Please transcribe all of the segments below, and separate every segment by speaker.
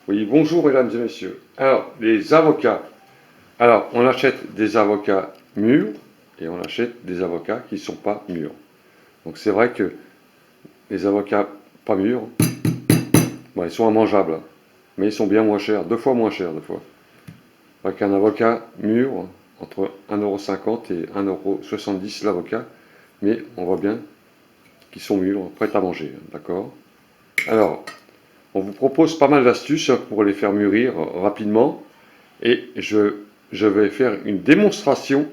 Speaker 1: Oui, bonjour mesdames et messieurs. Alors, les avocats. Alors, on achète des avocats mûrs et on achète des avocats qui ne sont pas mûrs. Donc c'est vrai que les avocats pas mûrs, bon, ils sont immangeables, mais ils sont bien moins chers, 2 fois moins chers des fois. Avec un avocat mûr, entre 1,50 € et 1,70 € l'avocat, mais on voit bien qu'ils sont mûrs, prêts à manger, d'accord? Alors, on vous propose pas mal d'astuces pour les faire mûrir rapidement. Et je vais faire une démonstration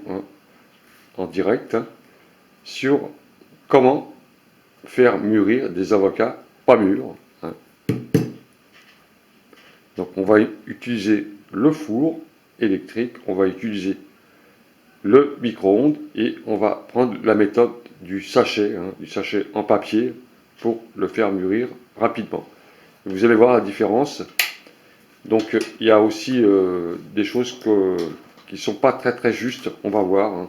Speaker 1: en direct sur comment faire mûrir des avocats pas mûrs. Donc on va utiliser le four électrique, on va utiliser le micro-ondes et on va prendre la méthode du sachet en papier pour le faire mûrir rapidement. Vous allez voir la différence. Donc il y a aussi des choses qui ne sont pas très justes, on va voir.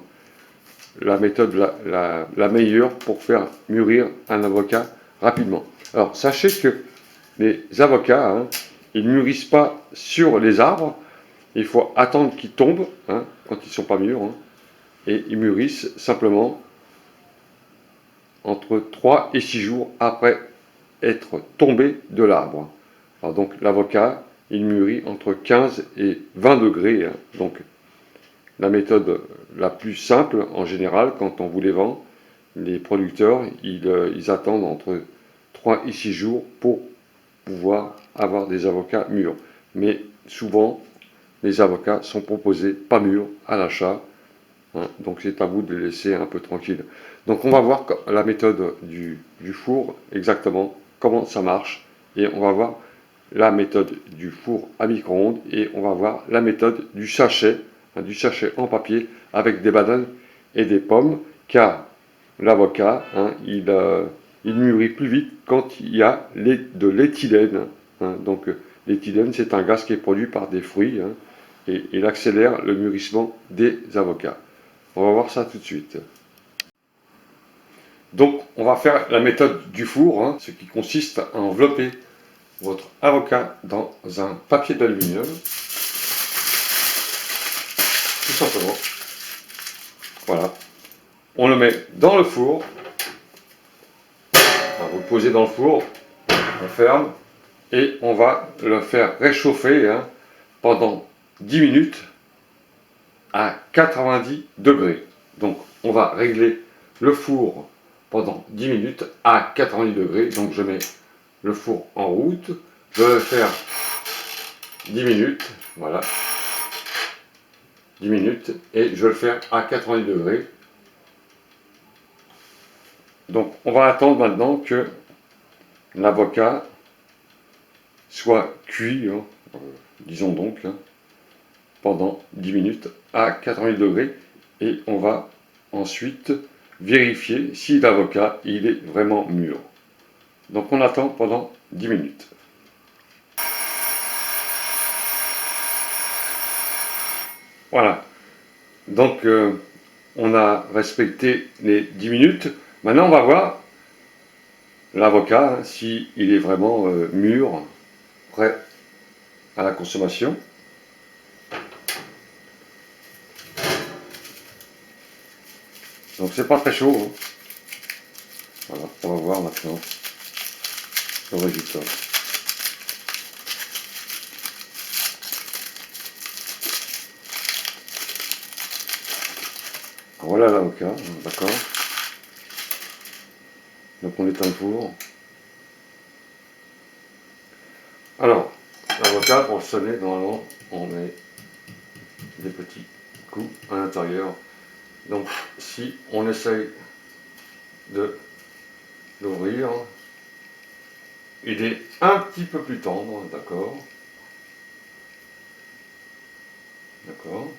Speaker 1: La méthode la meilleure pour faire mûrir un avocat rapidement. Alors sachez que les avocats, ils ne mûrissent pas sur les arbres, il faut attendre qu'ils tombent quand ils ne sont pas mûrs, et ils mûrissent simplement entre 3 et 6 jours après être tombés de l'arbre. Alors donc l'avocat, il mûrit entre 15 et 20 degrés, donc la méthode la plus simple en général quand on vous les vend, les producteurs, ils attendent entre 3 et 6 jours pour pouvoir avoir des avocats mûrs. Mais souvent, les avocats sont proposés pas mûrs à l'achat, donc c'est à vous de les laisser un peu tranquilles. Donc on va voir la méthode du four, exactement comment ça marche, et on va voir la méthode du four à micro-ondes, et on va voir la méthode du sachet en papier avec des bananes et des pommes, car l'avocat, il mûrit plus vite quand il y a de l'éthylène. Donc l'éthylène, c'est un gaz qui est produit par des fruits, et il accélère le mûrissement des avocats. On va voir ça tout de suite. Donc on va faire la méthode du four, ce qui consiste à envelopper votre avocat dans un papier d'aluminium, tout simplement. Voilà. On le met dans le four. Alors, vous le posez dans le four, on ferme et on va le faire réchauffer pendant 10 minutes à 90 degrés. Donc on va régler le four pendant 10 minutes à 90 degrés. Donc je mets le four en route, je vais faire 10 minutes, voilà, 10 minutes, et je vais le faire à 90 degrés. Donc on va attendre maintenant que l'avocat soit cuit, disons donc, pendant 10 minutes à 80 degrés, et on va ensuite vérifier si l'avocat il est vraiment mûr. Donc on attend pendant 10 minutes. Voilà, donc on a respecté les 10 minutes. Maintenant on va voir l'avocat s'il est vraiment mûr, prêt à la consommation. Donc c'est pas très chaud. Voilà, on va voir maintenant le résultat. Voilà l'avocat, d'accord. Donc on éteint le four. Alors, l'avocat, pour le sonner, normalement, on met des petits coups à l'intérieur. Donc si on essaye de l'ouvrir, il est un petit peu plus tendre, d'accord. D'accord.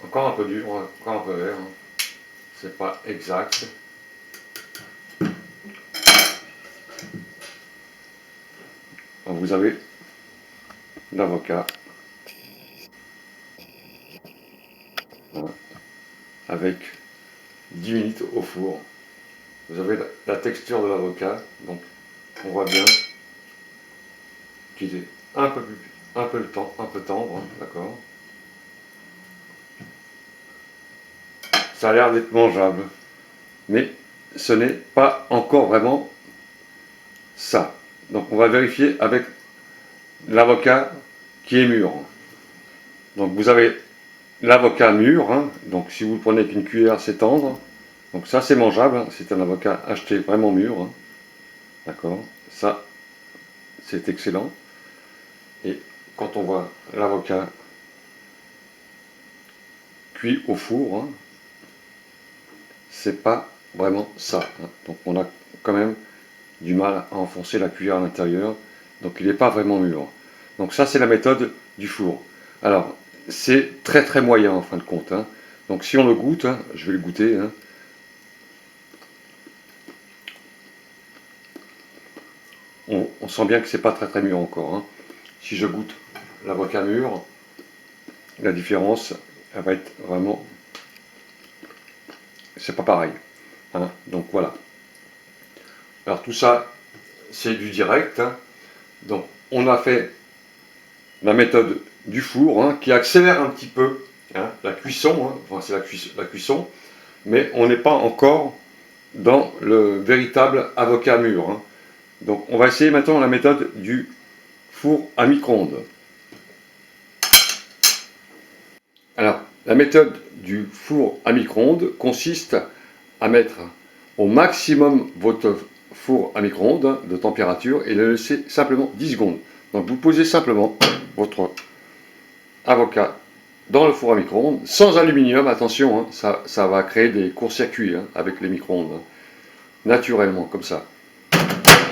Speaker 1: Encore un peu dur, encore un peu vert. C'est pas exact. Donc vous avez l'avocat avec 10 minutes au four. Vous avez la texture de l'avocat, donc on voit bien qu'il est un peu tendre, hein, d'accord. Ça a l'air d'être mangeable, mais ce n'est pas encore vraiment ça. Donc on va vérifier avec l'avocat qui est mûr. Donc vous avez l'avocat mûr, hein, donc si vous le prenez avec une cuillère, c'est tendre. Donc ça c'est mangeable, hein, c'est un avocat acheté vraiment mûr. Hein. D'accord, ça c'est excellent. Et quand on voit l'avocat cuit au four, hein, c'est pas vraiment ça. Hein. Donc on a quand même du mal à enfoncer la cuillère à l'intérieur. Donc il n'est pas vraiment mûr. Donc ça c'est la méthode du four. Alors c'est très très moyen en fin de compte. Hein. Donc si on le goûte, hein, je vais le goûter. Hein. On sent bien que c'est pas très très mûr encore. Hein. Si je goûte l'avocat mûr, la différence, elle va être vraiment, c'est pas pareil. Hein. Donc voilà. Alors tout ça, c'est du direct. Hein. Donc on a fait la méthode du four hein, qui accélère un petit peu hein, la cuisson. Hein. Enfin c'est la cuisson, mais on n'est pas encore dans le véritable avocat mûr. Hein. Donc on va essayer maintenant la méthode du four à micro-ondes. Alors la méthode du four à micro-ondes consiste à mettre au maximum votre four à micro-ondes de température et le laisser simplement 10 secondes. Donc vous posez simplement votre avocat dans le four à micro-ondes, sans aluminium, attention, hein, ça va créer des courts-circuits hein, avec les micro-ondes, hein, naturellement, comme ça.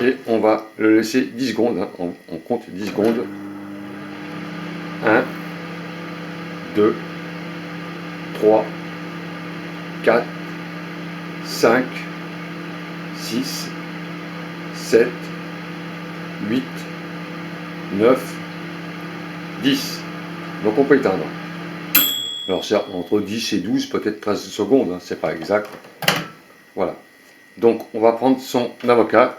Speaker 1: Et on va le laisser 10 secondes, hein, on compte 10 secondes. 1, 2, 3, 4, 5, 6, 7, 8, 9, 10. Donc on peut éteindre. Alors c'est entre 10 et 12, peut-être 13 secondes, hein, c'est pas exact. Voilà. Donc on va prendre son avocat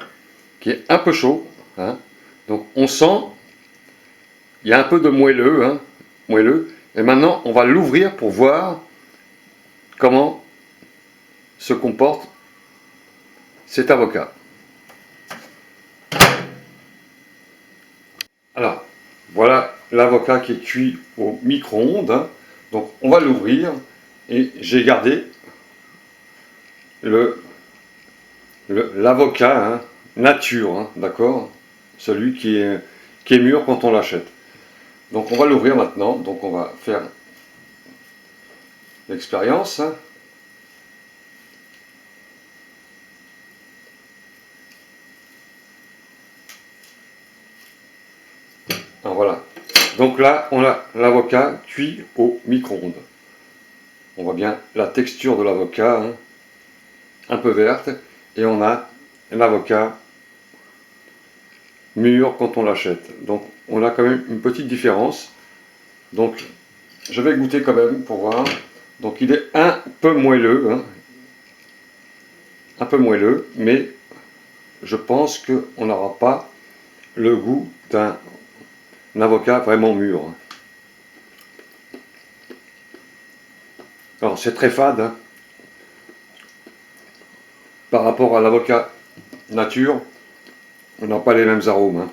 Speaker 1: qui est un peu chaud. Hein. Donc on sent, il y a un peu de moelleux, hein, moelleux. Et maintenant on va l'ouvrir pour voir comment se comporte cet avocat. Alors, voilà l'avocat qui est cuit au micro-ondes. Hein. Donc, on va l'ouvrir et j'ai gardé l'avocat hein, nature, hein, d'accord? Celui qui est mûr quand on l'achète. Donc, on va l'ouvrir maintenant. Donc, on va faire l'expérience. Hein. Alors, voilà. Donc là, on a l'avocat cuit au micro-ondes. On voit bien la texture de l'avocat, hein, un peu verte, et on a l'avocat mûr quand on l'achète. Donc on a quand même une petite différence. Donc je vais goûter quand même pour voir. Donc il est un peu moelleux, hein, un peu moelleux, mais je pense qu'on n'aura pas le goût d'un avocat vraiment mûr. Alors c'est très fade hein, par rapport à l'avocat nature, on n'a pas les mêmes arômes. Hein.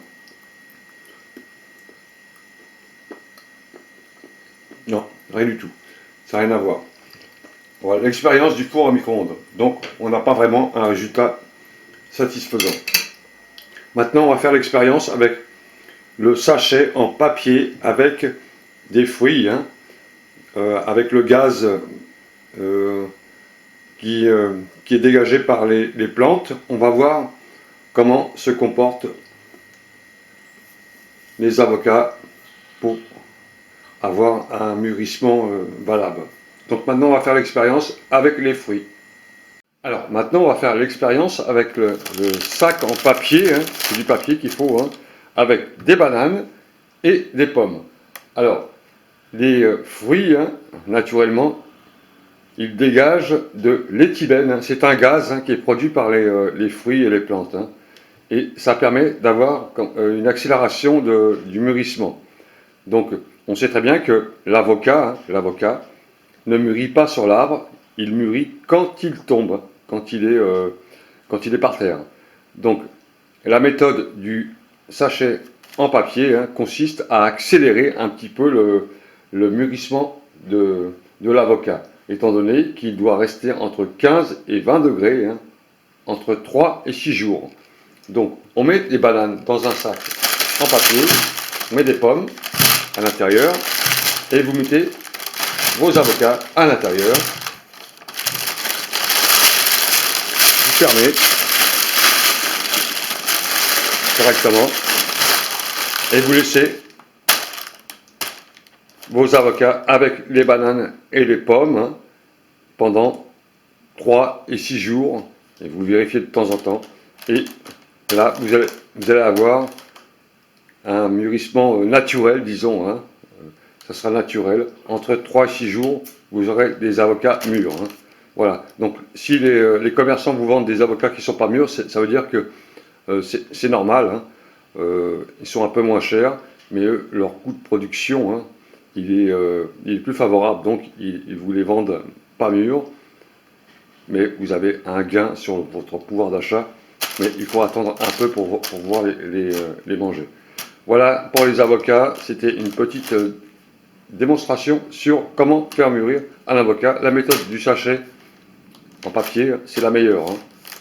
Speaker 1: Non, rien du tout, ça n'a rien à voir. Voilà l'expérience du four à micro-ondes. Donc on n'a pas vraiment un résultat satisfaisant. Maintenant on va faire l'expérience avec le sachet en papier avec des fruits, hein, avec le gaz qui est dégagé par les plantes. On va voir comment se comportent les avocats pour avoir un mûrissement valable. Donc maintenant on va faire l'expérience avec les fruits. Alors maintenant on va faire l'expérience avec le sac en papier, hein, c'est du papier qu'il faut, hein, avec des bananes et des pommes. Alors les fruits, hein, naturellement, il dégage de l'éthylène. C'est un gaz qui est produit par les fruits et les plantes. Et ça permet d'avoir une accélération du mûrissement. Donc, on sait très bien que l'avocat ne mûrit pas sur l'arbre, il mûrit quand il tombe, quand il est par terre. Donc, la méthode du sachet en papier consiste à accélérer un petit peu le mûrissement de l'avocat, étant donné qu'il doit rester entre 15 et 20 degrés, entre 3 et 6 jours. Donc, on met des bananes dans un sac en papier, on met des pommes à l'intérieur, et vous mettez vos avocats à l'intérieur. Vous fermez correctement et vous laissez vos avocats avec les bananes et les pommes pendant 3 et 6 jours, et vous vérifiez de temps en temps, et là vous allez avoir un mûrissement naturel, disons, ça sera naturel. Entre 3 et 6 jours, vous aurez des avocats mûrs. Voilà. Donc, si les commerçants vous vendent des avocats qui ne sont pas mûrs, ça veut dire que c'est normal. Ils sont un peu moins chers, mais eux, leur coût de production, il est plus favorable. Donc, ils vous les vendent pas mûrs, mais vous avez un gain sur votre pouvoir d'achat. Mais il faut attendre un peu pour pouvoir les manger. Voilà pour les avocats. C'était une petite démonstration sur comment faire mûrir un avocat. La méthode du sachet en papier, c'est la meilleure.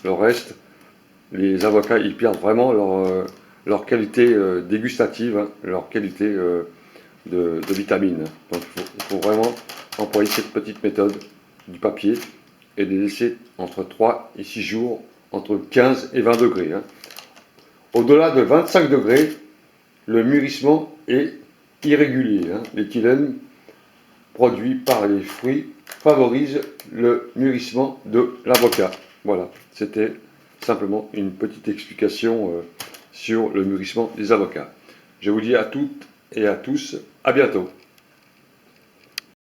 Speaker 1: Le reste, les avocats, ils perdent vraiment leur qualité dégustative, leur qualité de vitamine. Donc il faut vraiment employer cette petite méthode du papier et les laisser entre 3 et 6 jours, entre 15 et 20 degrés. Au-delà de 25 degrés, le mûrissement est irrégulier. L'éthylène produit par les fruits favorise le mûrissement de l'avocat. Voilà, c'était simplement une petite explication sur le mûrissement des avocats. Je vous dis à toutes et à tous, à bientôt.